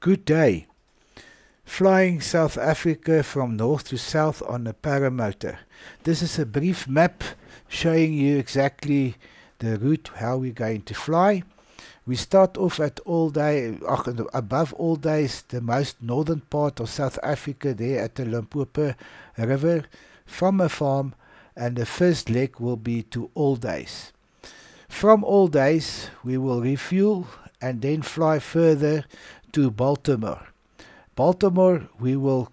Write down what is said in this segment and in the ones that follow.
Good day. Flying South Africa from north to south on a paramotor. This is a brief map showing you exactly the route, how we're going to fly. We start off at Alday, above Aldays, the most northern part of South Africa, there at the Limpopo River, from a farm, and the first leg will be to Aldays. From Aldays, we will refuel and then fly further to Baltimore. Baltimore, we will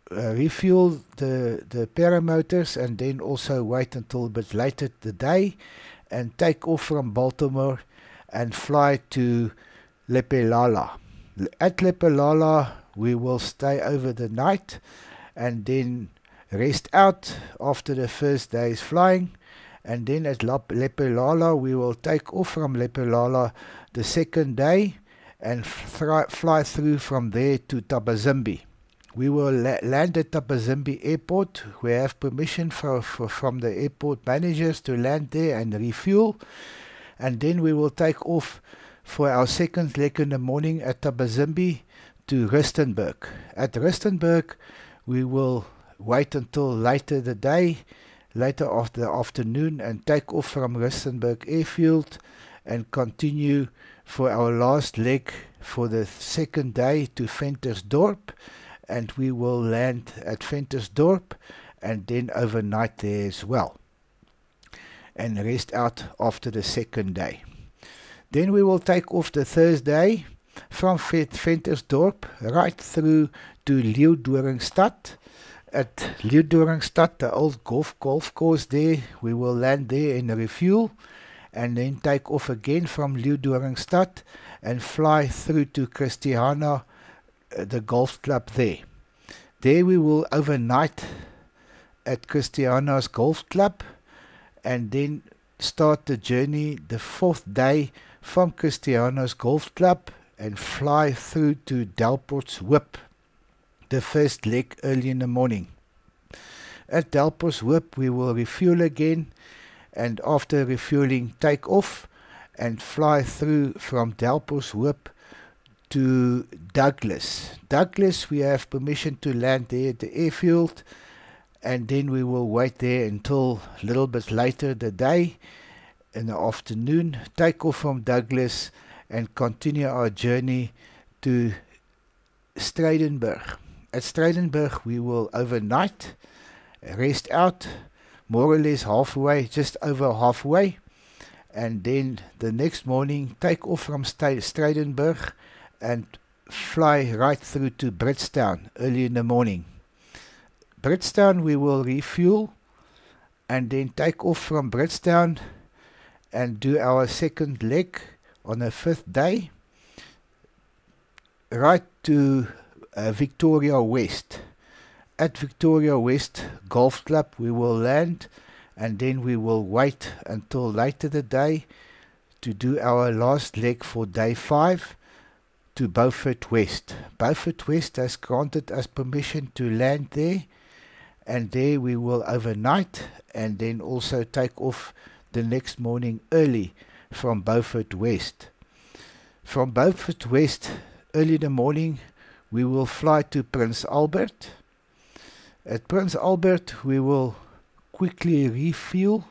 refuel the paramotors and then also wait until a bit later the day and take off from Baltimore and fly to Lepelala. At Lepelala, we will stay over the night and then rest out after the first day's flying. And then at Lepelala, we will take off from Lepelala the second day and fly through from there to Thabazimbi. We will land at Thabazimbi Airport. We have permission from the airport managers to land there and refuel. And then we will take off for our second leg in the morning at Thabazimbi to Rustenburg. At Rustenburg, we will wait until later the day, later of the afternoon, and take off from Rustenburg Airfield and continue for our last leg for the second day to Ventersdorp, and we will land at Ventersdorp and then overnight there as well and rest out after the second day. Then we will take off the Thursday from Ventersdorp right through to Leeudoringstad. At Leeudoringstad, the old golf course there, we will land there and refuel and then take off again from Leeudoringstad and fly through to Christiana, the golf club there. There we will overnight at Christiana's golf club and then start the journey the fourth day from Christiana's golf club and fly through to Delportshoop, the first leg early in the morning. At Delportshoop we will refuel again and after refueling take off and fly through from Delportshoop to Douglas. Douglas, we have permission to land there at the airfield and then we will wait there until a little bit later the day in the afternoon, take off from Douglas and continue our journey to Strijdensburg. At Strijdensburg we will overnight, rest out, more or less halfway, just over halfway, and then the next morning take off from Strijdensburg and fly right through to Bridgetown early in the morning. Bridgetown we will refuel and then take off from Bridgetown and do our second leg on the fifth day right to Victoria West. At Victoria West Golf Club we will land and then we will wait until later the day to do our last leg for day 5 to Beaufort West. Beaufort West has granted us permission to land there and there we will overnight and then also take off the next morning early from Beaufort West. From Beaufort West early in the morning we will fly to Prince Albert. At Prince Albert we will quickly refuel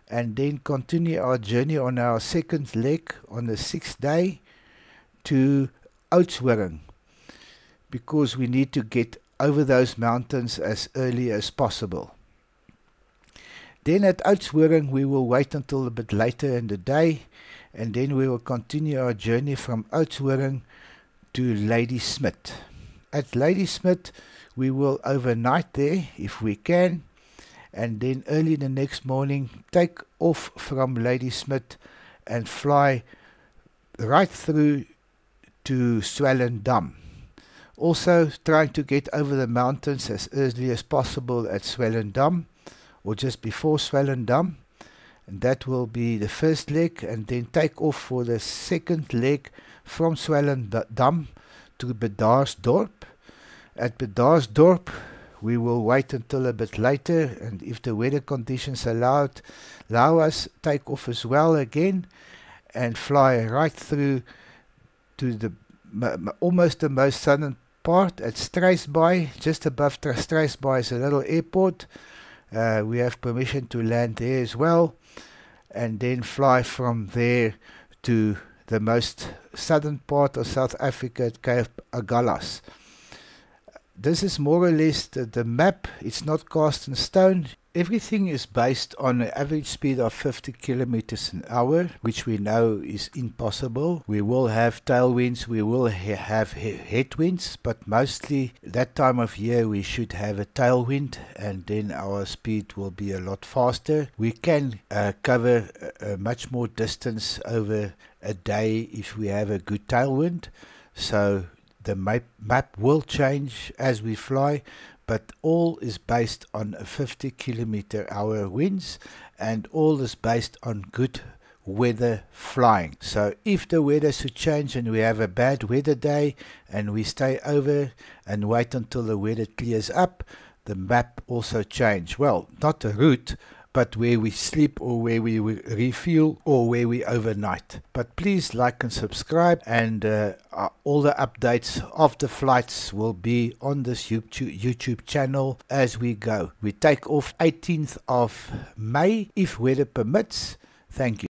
and then continue our journey on our second leg on the 6th day to Oudtshoorn because we need to get over those mountains as early as possible. Then at Oudtshoorn we will wait until a bit later in the day and then we will continue our journey from Oudtshoorn to Ladysmith. At Ladysmith we will overnight there if we can and then early the next morning take off from Ladysmith and fly right through to Swellendam. Also trying to get over the mountains as early as possible at Swellendam or just before Swellendam, and that will be the first leg, and then take off for the second leg from Swellendam to Bedarsdorp. At Bedarsdorp we will wait until a bit later and if the weather conditions allow us take off as well again and fly right through to the almost the most southern part at Struisbaai. Just above Struisbaai is a little airport. We have permission to land there as well, and then fly from there to the most southern part of South Africa at Cape Agulhas. This is more or less the map. It's not cast in stone. Everything is based on an average speed of 50 kilometers an hour, which we know is impossible. We will have tailwinds, we will have headwinds, but mostly that time of year we should have a tailwind, and then our speed will be a lot faster. We can cover much more distance over a day if we have a good tailwind. So the map will change as we fly, but all is based on a 50 kilometer hour winds, and all is based on good weather flying. So if the weather should change and we have a bad weather day and we stay over and wait until the weather clears up, the map also change. Well, not the route, but where we sleep or where we refuel or where we overnight. But please like and subscribe, and all the updates of the flights will be on this YouTube channel as we go. We take off 18th of May if weather permits. Thank you.